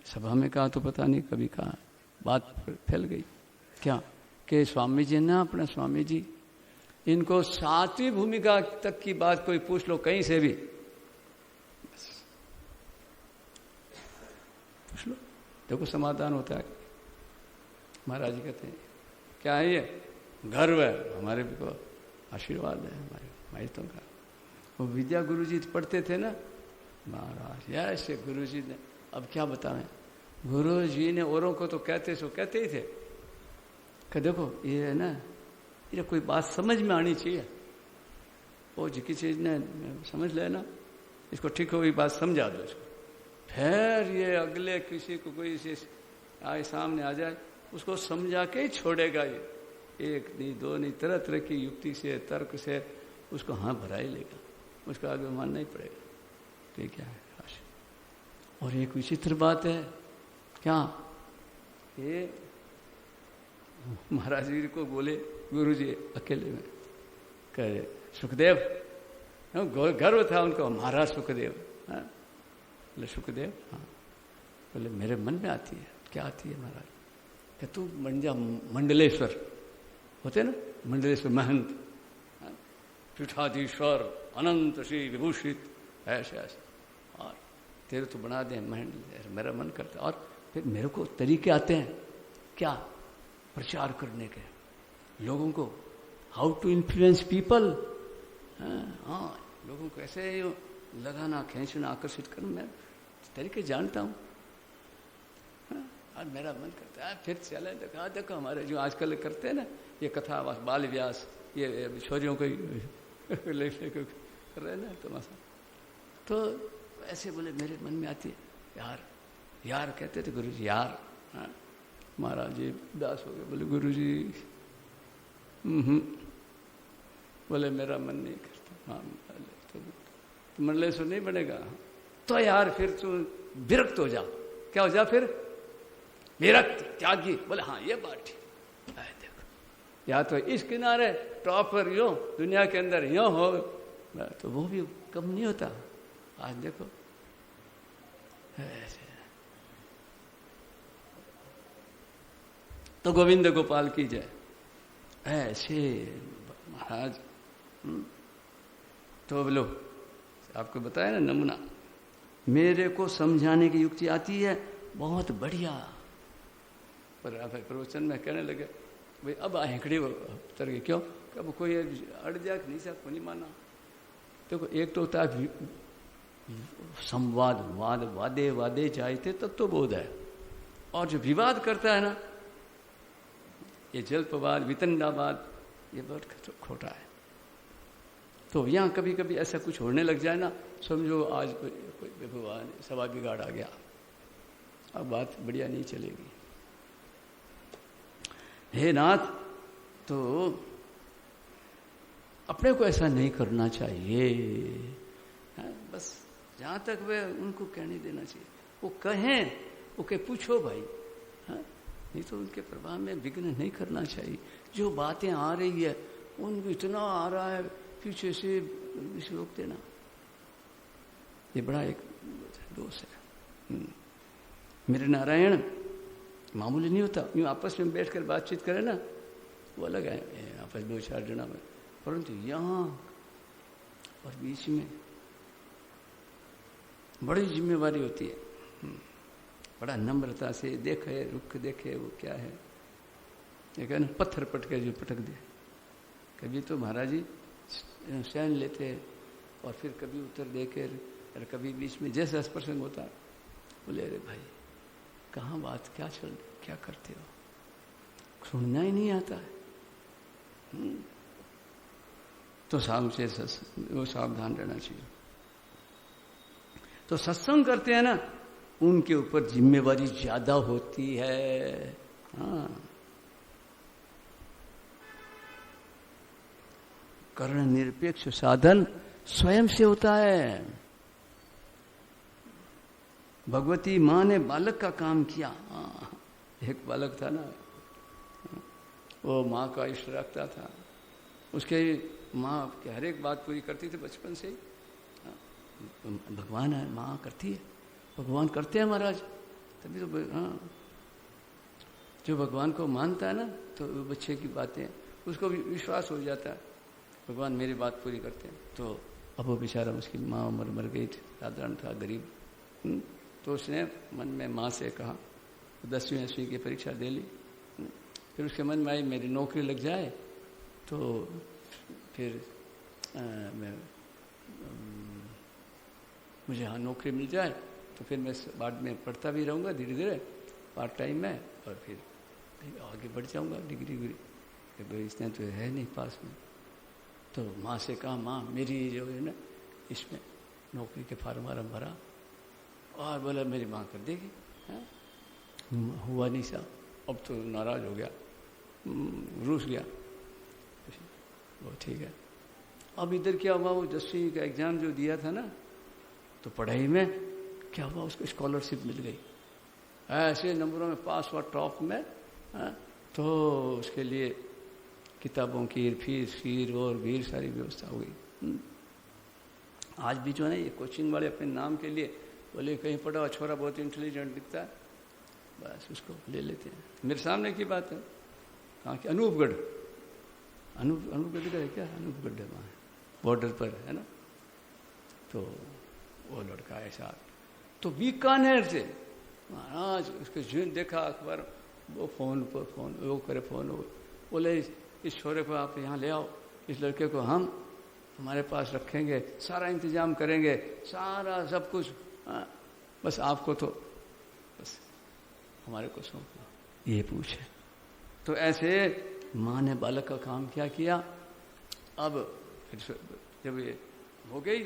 सभा में कहा तो पता नहीं कभी कहा, बात फैल गई क्या कि स्वामी जी ना, अपना स्वामी जी, इनको 7वीं भूमिका तक की बात कोई पूछ लो कहीं से भी, पूछ लो, देखो समाधान होता है। महाराज जी कहते हैं क्या है ये, गर्व है हमारे को, आशीर्वाद है हमारे माइतों का। वो विद्या गुरु जी पढ़ते थे ना महाराज, ऐसे गुरु जी ने, अब क्या बताएं, गुरु जी ने औरों को तो कहते ही थे कि देखो ये है ना, ये कोई बात समझ में आनी चाहिए, वो जिसकी चीज ने समझ लेना, इसको ठीक हो, बात समझा दो इसको, फिर ये अगले किसी को कोई आए सामने आ जाए उसको समझा के ही छोड़ेगा। ये एक नहीं दो नहीं, तरह तरह की युक्ति से तर्क से उसको हाँ भरा ही लेगा, उसका आगे मानना ही पड़ेगा। तो ये क्या है राशि। और एक विचित्र बात है क्या, ये महाराज जी को बोले गुरु जी अकेले में, कहे सुखदेव, गर्व था उनको, महाराज सुखदेव, बोले सुखदेव, हाँ, बोले मेरे मन में आती है। क्या आती है महाराज? कि तू बन जा मंडलेश्वर, होते ना मंडलेश्वर महंत, पीठाधीश्वर, अनंत श्री विभूषित, ऐसे ऐसे, और तेरे तो बना दे महंत, मेरा मन करता है। और फिर मेरे को तरीके आते हैं क्या, प्रचार करने के, लोगों को हाउ टू इन्फ्लुएंस पीपल, हाँ लोगों को ऐसे लगाना, खींचना, आकर्षित करना, मैं तरीके जानता हूँ। और मेरा मन करता है फिर चले, देखो हमारे जो आजकल करते हैं ना ये कथा, बाल व्यास, ये छोरियों को कर रहे ना तमाशा, तो ऐसे बोले मेरे मन में आती है, यार यार कहते थे गुरु जी, यार। महाराज जी दास हो गए, बोले गुरु जी बोले मेरा मन नहीं करता। हाँ तो मंडलेश्वर नहीं बनेगा तो यार फिर तू विरक्त हो जा। क्या हो जा फिर? विरक्त, त्यागी। बोले हाँ ये बात ठीक, देखो या तो इस किनारे टॉपर यो दुनिया के अंदर यो हो तो वो भी कम नहीं होता। आज देखो ऐसे। तो गोविंद गोपाल की जय। ऐसे महाराज तो बोलो आपको बताया ना नमूना, मेरे को समझाने की युक्ति आती है, बहुत बढ़िया। पर आप प्रवचन में कहने लगे भाई अब हेंकड़ी उतर गई, क्यों? अब कोई अड़ जाए नहीं साहब नहीं माना। देखो एक तो होता है संवाद, वाद वादे वादे जायते तत्वबोध है, और जो विवाद करता है ना ये जल्पवाद वितंडावाद, ये बहुत खोटा है। तो यहाँ कभी कभी ऐसा कुछ होने लग जाए ना, समझो आज कोई भगवान सभा बिगाड़ आ गया, अब बात बढ़िया नहीं चलेगी। हे नाथ, तो अपने को ऐसा नहीं करना चाहिए। बस जहाँ तक वे उनको कहने देना चाहिए, वो कहें, वो कहे पूछो भाई, नहीं तो उनके प्रभाव में विघ्न नहीं करना चाहिए। जो बातें आ रही है उनको इतना आ रहा है पीछे से रोक देना, ये बड़ा एक दोष है। मेरे नारायण मामूली नहीं होता। यूँ आपस में बैठ कर बातचीत करें ना, वो अलग है आपस में 2-4 जना में, परंतु यहाँ और बीच में बड़ी जिम्मेवारी होती है। बड़ा नम्रता से देखे, रुख देखे वो क्या है, ये कहना पत्थर पटके जो पटक दे। कभी तो महाराज जी सहन लेते हैं और फिर कभी उत्तर देकर, और कभी बीच में जैसा प्रसंग होता है बोले अरे भाई कहाँ बात क्या चल रही, क्या करते हो, सुनना ही नहीं आता है। तो वो सावधान रहना चाहिए। तो सत्संग करते हैं ना, उनके ऊपर जिम्मेवारी ज्यादा होती है। हाँ, कर्ण निरपेक्ष साधन स्वयं से होता है। भगवती माँ ने बालक का काम किया। एक बालक था ना, वो माँ का इष्ट रखता था, उसके माँ की हर एक बात पूरी करती थी बचपन से ही। भगवान है, माँ करती है, भगवान करते हैं महाराज, तभी तो हाँ, जो भगवान को मानता है ना, तो बच्चे की बातें उसको भी विश्वास हो जाता है, भगवान मेरी बात पूरी करते हैं। तो अब वो बेचारा, उसकी माँ मर गई थी, साधारण था, गरीब। तो उसने मन में माँ से कहा, 10वीं की परीक्षा दे ली। फिर उसके मन में आई मेरी नौकरी लग जाए तो फिर मुझे हाँ नौकरी मिल जाए तो फिर मैं बाद में पढ़ता भी रहूँगा धीरे धीरे पार्ट टाइम में, और फिर आगे बढ़ जाऊँगा डिग्री भाई इसने तो है नहीं पास में। तो माँ से कहा, माँ मेरी जो है ना इसमें नौकरी के फार्म वार्म भरा, और बोला मेरी माँ कर देगी। हुआ नहीं साहब, अब तो नाराज हो गया, रूस गया। वो ठीक है। अब इधर क्या हुआ, वो 10वीं का एग्जाम जो दिया था ना, तो पढ़ाई में क्या हुआ, उसको स्कॉलरशिप मिल गई, ऐसे नंबरों में पास हुआ, टॉप में। तो उसके लिए किताबों की फीस और भी सारी व्यवस्था हो गई। आज भी जो है ना ये कोचिंग वाले अपने नाम के लिए बोले कहीं पढ़ा हुआ छोरा बहुत इंटेलिजेंट दिखता है, बस उसको ले लेते हैं। मेरे सामने की बात है, कहाँ की, अनूपगढ़ का है क्या, अनूपगढ़ है वहाँ बॉर्डर पर है ना। तो वो लड़का ऐसा, तो बीकानेर से महाराज उसके जो देखा अखबार, वो फोन पर फोन, वो करे फोन, बोले इस छोरे को आप यहाँ ले आओ, इस लड़के को हम हमारे पास रखेंगे, सारा इंतजाम करेंगे, सारा सब कुछ, बस आपको तो बस हमारे को सौंपना, ये पूछे। तो ऐसे माँ ने बालक का काम क्या किया। अब फिर जब ये हो गई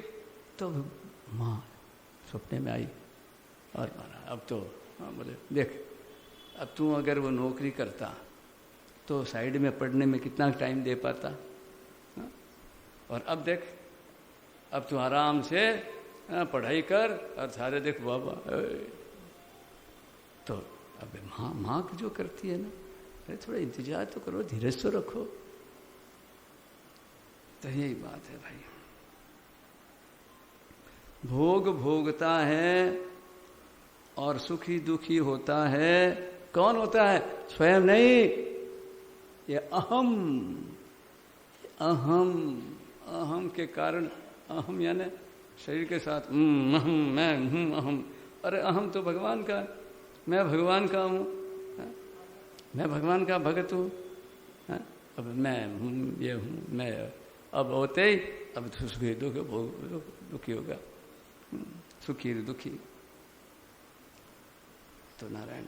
तो माँ सपने में आई और मारा, अब तो बोले देख अब तू अगर वो नौकरी करता तो साइड में पढ़ने में कितना टाइम दे पाता, और अब देख अब तू आराम से पढ़ाई कर और सारे देख बाबा। तो अब माँ जो करती है ना, अरे थोड़ा इंतजार तो करो, धीरज तो रखो। तो यही बात है भाई, भोग भोगता है और सुखी दुखी होता है। कौन होता है? स्वयं नहीं, ये अहम अहम के कारण, अहम यानी शरीर के साथ अहम, मैं हूँ अहम। अरे अहम तो भगवान का, मैं भगवान का हूँ, मैं भगवान का भगत हूँ। अब मैं हूँ, ये हूँ, मैं अब होते ही अब सुखी दुखी होगा, सुखी दुखी। तो नारायण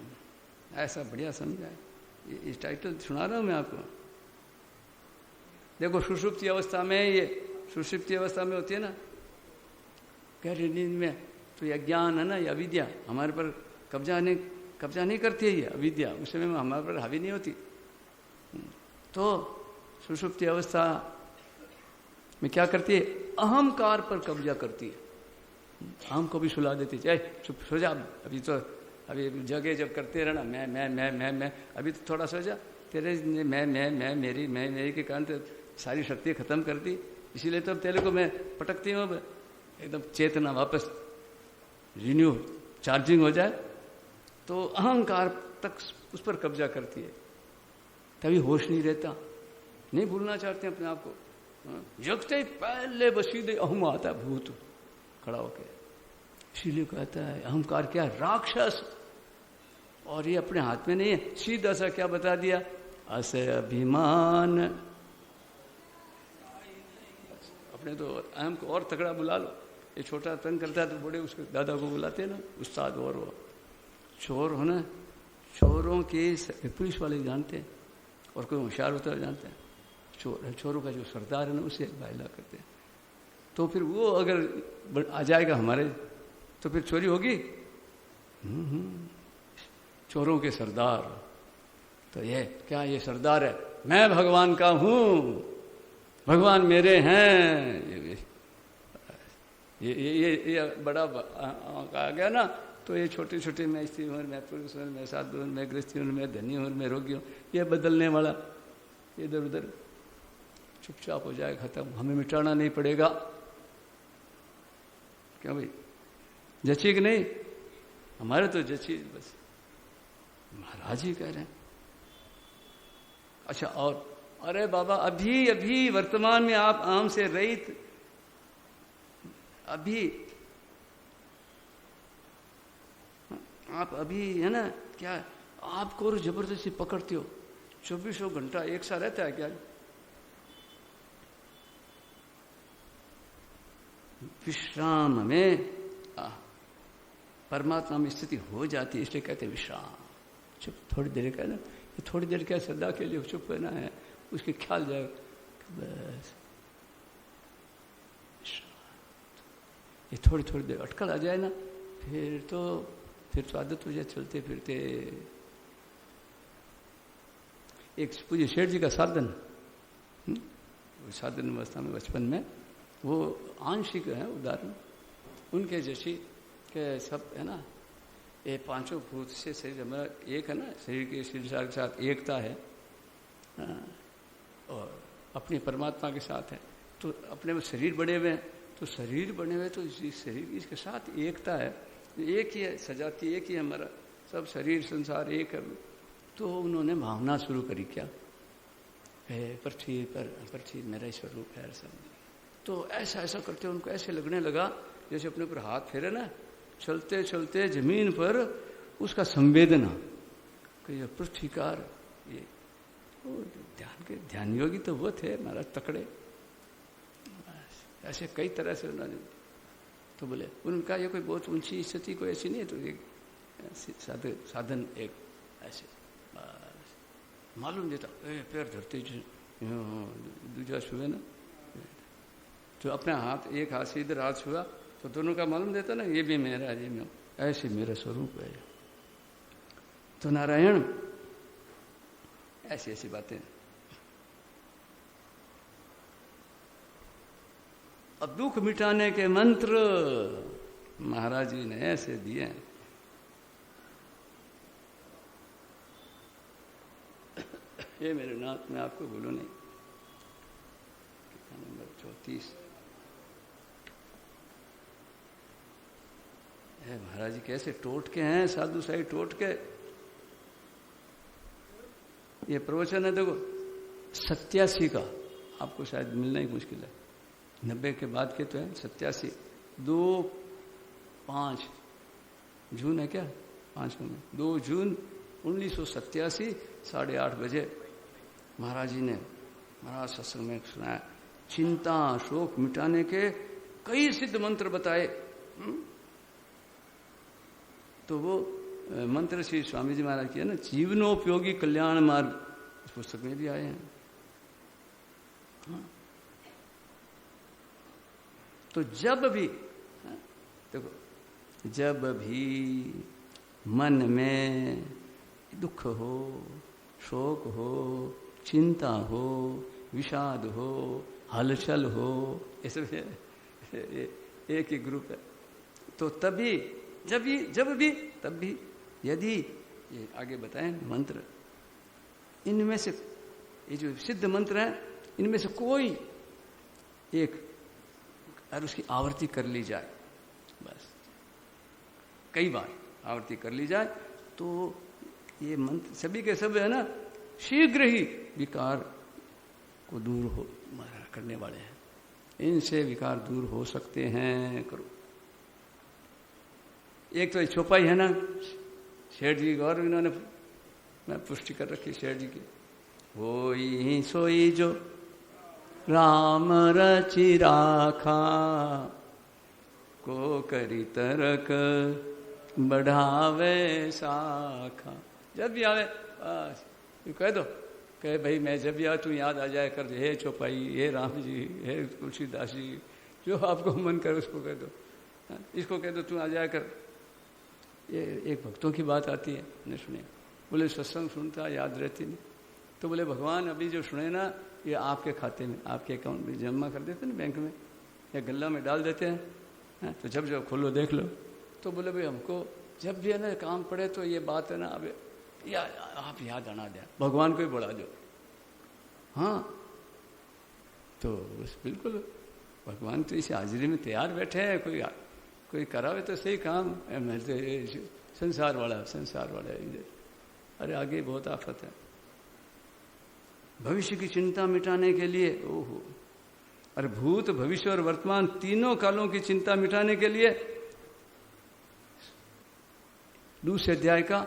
ऐसा बढ़िया समझा है। इस टाइटल सुना रहा हूँ मैं आपको। देखो सुषुप्ति अवस्था में, ये सुषुप्ति अवस्था में होती है ना गहरी नींद में, तो ये ज्ञान है ना, ये अविद्या हमारे पर कब्जा नहीं करती है। ये अविद्या उस समय में हमारे पर हावी नहीं होती। तो सुषुप्ति अवस्था में क्या करती है? अहंकार पर कब्जा करती है। अहम को भी सुला देती है, चुप सो जा, अभी जगह जब करते रहना मैं अभी तो थोड़ा सो जा, तेरे मैं मेरी के कारण तो सारी शक्ति खत्म कर दी, इसीलिए तो तेरे को मैं पटकती हूँ। एकदम चेतना वापस रिन्यू चार्जिंग हो जाए। तो अहंकार तक उस पर कब्जा करती है, तभी होश नहीं रहता, नहीं भूलना चाहते अपने आप को। जगते ही पहले बस सीधे अहम आता है, भूत खड़ा होके। इसीलिए कहता है अहंकार क्या, राक्षस। और ये अपने हाथ में नहीं है, सीधा सा क्या बता दिया, असे अभिमान। अपने तो अहम को और तगड़ा बुला लो, ये छोटा तंग करता है तो बड़े उसके दादा को बुलाते हैं ना, उस्ताद। और वो चोर हो ना, चोरों के पुलिस वाले जानते हैं, और कोई होशियार होता है जानते हैं, चोरों का जो सरदार है ना उसे बाइला करते हैं। तो फिर वो अगर आ जाएगा हमारे, तो फिर चोरी होगी। चोरों के सरदार, तो ये क्या, ये सरदार है, मैं भगवान का हूं, भगवान मेरे हैं। ये बड़ा आ गया ना, तो ये छोटे छोटे मैं स्त्री हूँ, मैं पुरुष हूँ, मैं साधु हूँ, मैं गृहस्थी हूँ, मैं धनी हूँ, मैं रोगी हूँ, ये बदलने वाला इधर उधर चुपचाप हो जाए, खत्म। हमें मिटाना नहीं पड़ेगा। क्या भाई, जची कि नहीं? हमारे तो जची, बस महाराज ही कह रहे हैं। अच्छा, और अरे बाबा, अभी अभी वर्तमान में आप आम से रहित, अभी आप अभी है ना, क्या आपको और जबरदस्ती पकड़ते हो, 24 घंटा एक सा रहता है क्या? विश्राम में परमात्मा में स्थिति हो जाती है, इसलिए कहते हैं विश्राम। चुप थोड़ी देर का ना, थोड़ी देर क्या श्रद्धा के लिए चुप रहना है, उसके ख्याल जाएगा बस। ये थोड़ी थोड़ी देर अटकल आ जाए ना, फिर तो आदत हो जाए चलते फिरते। एक पूज्य शेठ जी का साधन, साधन अवस्था में बचपन में, वो आंशिक है उदाहरण उनके जैसी के सब है ना, ये पांचों भूत से शरीर हमारा एक है ना, शरीर के शरीर के साथ एकता है, और अपने परमात्मा के साथ है। तो अपने में शरीर बने हुए हैं, तो शरीर बने हुए तो इस शरीर इसके साथ एकता है, एक ही है, सजाती एक ही है, हमारा सब शरीर संसार एक है। तो उन्होंने भावना शुरू करी, क्या है, पृथ्वी मेरा ही स्वरूप है सब। तो ऐसा करते उनको ऐसे लगने लगा जैसे अपने ऊपर हाथ फेरे ना, चलते चलते जमीन पर उसका संवेदना कि ये पृथ्वीकार, ये ध्यान योगी तो वो थे महाराज तकड़े। ऐसे कई तरह से उन्होंने, तो बोले उनका ये कोई बहुत ऊंची स्थिति कोई ऐसी नहीं है, तो एक साधन एक ऐसे मालूम देता, पैर धरते दूसरा छुए ना, तो अपना हाथ, एक हाथ से इधर हाथ छुआ तो दोनों का मालूम देता ना, ये भी मेरा है, ये मैं, ऐसे मेरा स्वरूप है। तो नारायण ऐसी ऐसी बातें। अब दुख मिटाने के मंत्र महाराज जी ने ऐसे दिए हैं। ये मेरे नाथ में आपको बोलो नहीं, नंबर 34 है। महाराज जी कैसे टोट के हैं, साधु साई टोट के। ये प्रवचन है देखो 87 का, आपको शायद मिलना ही मुश्किल है, 90 के बाद के तो है। 87 2-5 जून है क्या, 5 में 2 जून 1987 8:30 बजे महाराज जी ने महाराज सत्संग में सुनाया। चिंता शोक मिटाने के कई सिद्ध मंत्र बताए। तो वो मंत्र श्री स्वामी जी महाराज की है ना, जीवनोपयोगी कल्याण मार्ग, इस पुस्तक में भी आए हैं। तो जब भी देखो, जब भी मन में दुख हो, शोक हो, चिंता हो, विषाद हो, हलचल हो, ये सब एक ही ग्रुप है। तो तभी जब भी तब भी यदि ये आगे बताएं मंत्र, इनमें से ये जो सिद्ध मंत्र हैं, इनमें से कोई एक और उसकी आवृत्ति कर ली जाए, बस कई बार आवृत्ति कर ली जाए, तो ये मंत्र सभी के सब है ना, शीघ्र ही विकार को दूर हो करने वाले हैं। इनसे विकार दूर हो सकते हैं, करो। एक तो चौपाई है ना शेठ जी, और इन्होंने मैं पुष्टि कर रखी शेठ जी की, वोई सोई जो राम रचि राखा, को करी तरक बढ़ावे शाखा। जब भी आवे बस कह दो, कहे भाई मैं जब भी आ तू याद आ जाए कर, हे चौपाई, हे राम जी, हे तुलसीदास जी, जो आपको मन करे उसको कह दो, इसको कह दो तू आ जाया कर। ये एक भक्तों की बात आती है, ने सुने, बोले सत्संग सुनता याद रहती नहीं, तो बोले भगवान अभी जो सुने ना ये आपके खाते में, आपके अकाउंट में जमा कर देते ना बैंक में या गल्ला में डाल देते हैं, तो जब जब खोलो देख लो। तो बोले भाई हमको जब भी है ना काम पड़े तो ये बात है ना अब या आप याद आना दें, भगवान को ही बढ़ा दो। हाँ तो बस बिल्कुल भगवान तो इस हाजिरी में तैयार बैठे हैं, कोई करावे तो सही काम। संसार वाला अरे आगे बहुत आफत है। भविष्य की चिंता मिटाने के लिए, ओहो, अरे भूत भविष्य और वर्तमान तीनों कालों की चिंता मिटाने के लिए दूसरे अध्याय का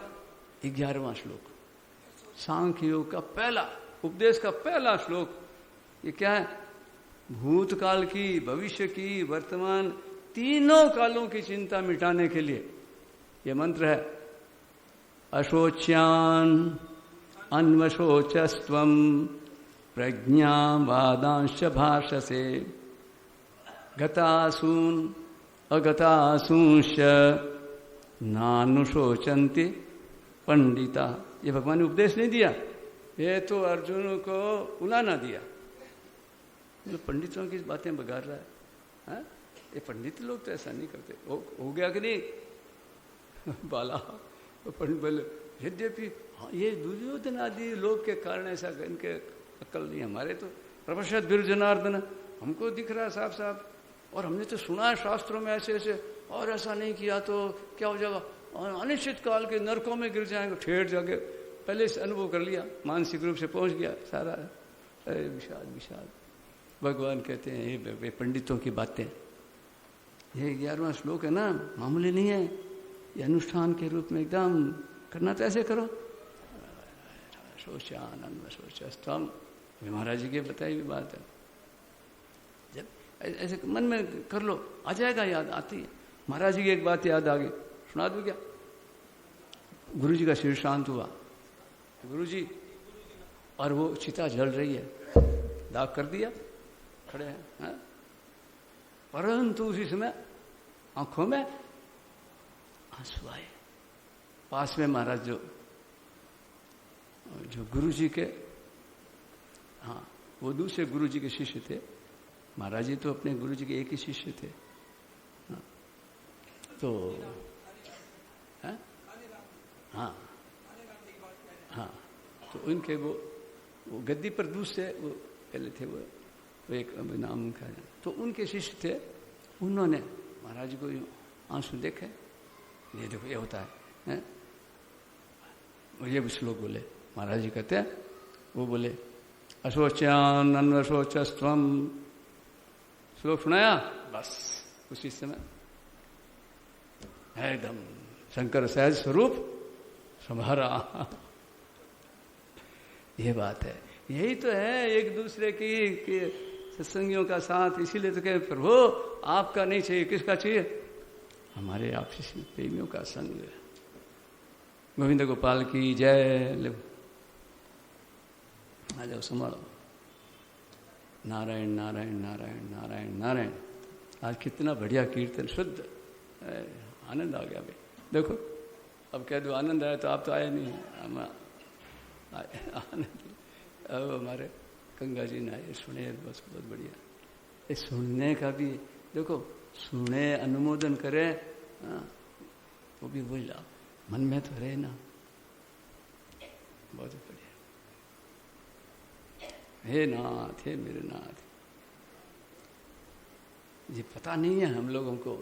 11वां श्लोक, सांख्य योग का पहला उपदेश का पहला श्लोक, ये क्या है? भूतकाल की, भविष्य की, वर्तमान तीनों कालों की चिंता मिटाने के लिए ये मंत्र है। अशोच्यान अन्वशोचस्त्वं प्रज्ञा वादांश भाषसे, गतासून अगतासूंश नानुशोचन्ति पंडिता। ये भगवान ने उपदेश नहीं दिया, ये तो अर्जुन को उलाना दिया। मतलब पंडितों की बातें बगाड़ रहा है, हाँ? ये पंडित लोग तो ऐसा नहीं करते। हो गया कि नहीं बाला? तो पंडित बोले यद्यपि हाँ, ये दुर्योधन आदि लोग के कारण ऐसा, इनके अक्ल नहीं, हमारे तो प्रपश्यत बिरजनार्दन, हमको दिख रहा है साफ साफ, और हमने तो सुना है शास्त्रों में ऐसे ऐसे, और ऐसा नहीं किया तो क्या हो जाएगा, अनिश्चित काल के नरकों में गिर जाएंगे। ठेठ जाके पहले से अनुभव कर लिया, मानसिक रूप से पहुंच गया सारा। अरे विषाद विषाद। भगवान कहते हैं ये पंडितों की बातें। ये 11वां श्लोक है ना, मामूली नहीं है, ये अनुष्ठान के रूप में एकदम करना तो ऐसे करो। शोचानंद शोचस्तम, महाराज जी की बताई हुई बात है। जब ऐसे मन में कर लो, आ जाएगा, याद आती है। महाराज जी की एक बात याद आ गई, सुना दूं क्या? गुरु जी का शरीर शांत हुआ, गुरु जी, और वो चिता जल रही है, दाग कर दिया, खड़े हैं, है? परंतु उसी समय आंखों में आंसू आए। पास में महाराज जो गुरु जी के, हाँ वो दूसरे गुरु जी के शिष्य थे, महाराज जी तो अपने गुरु जी के एक ही शिष्य थे। हाँ, तो हाँ हाँ, तो उनके वो गद्दी पर दूसरे वो पहले थे, वो एक नाम उनका है, तो उनके शिष्य थे। उन्होंने महाराज जी को आंसू देखे, ये देखो ये होता है? और ये श्लोक बोले महाराज जी, कहते हैं वो बोले अशोच्यान अन्वशोचस्त्वम, श्लोक सुनाया, बस उसी समय एकदम शंकर सहज स्वरूप संभारा। ये बात है, यही तो है एक दूसरे की सत्संगियों का साथ। इसीलिए तो कहे प्रभु आपका नहीं चाहिए, किसका चाहिए? हमारे आपसी प्रेमियों का संग। गोविंद गोपाल की जय। आ जाओ, संभालो। नारायण नारायण नारायण नारायण नारायण। आज कितना बढ़िया कीर्तन, शुद्ध आनंद आ गया भाई। देखो अब कह दो आनंद आया, तो आप तो आए नहीं। आनंद अब हमारे गंगा जी ने आए, सुने, बस बहुत बढ़िया। ये सुनने का भी देखो, सुने, अनुमोदन करे, वो भी बोल जाओ, मन में तो रहे ना। बहुत बढ़िया। हे नाथ, हे मेरे नाथ, ये पता नहीं है हम लोगों को।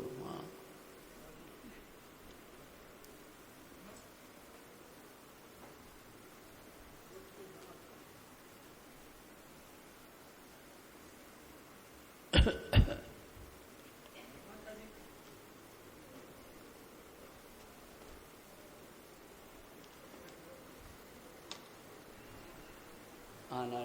आना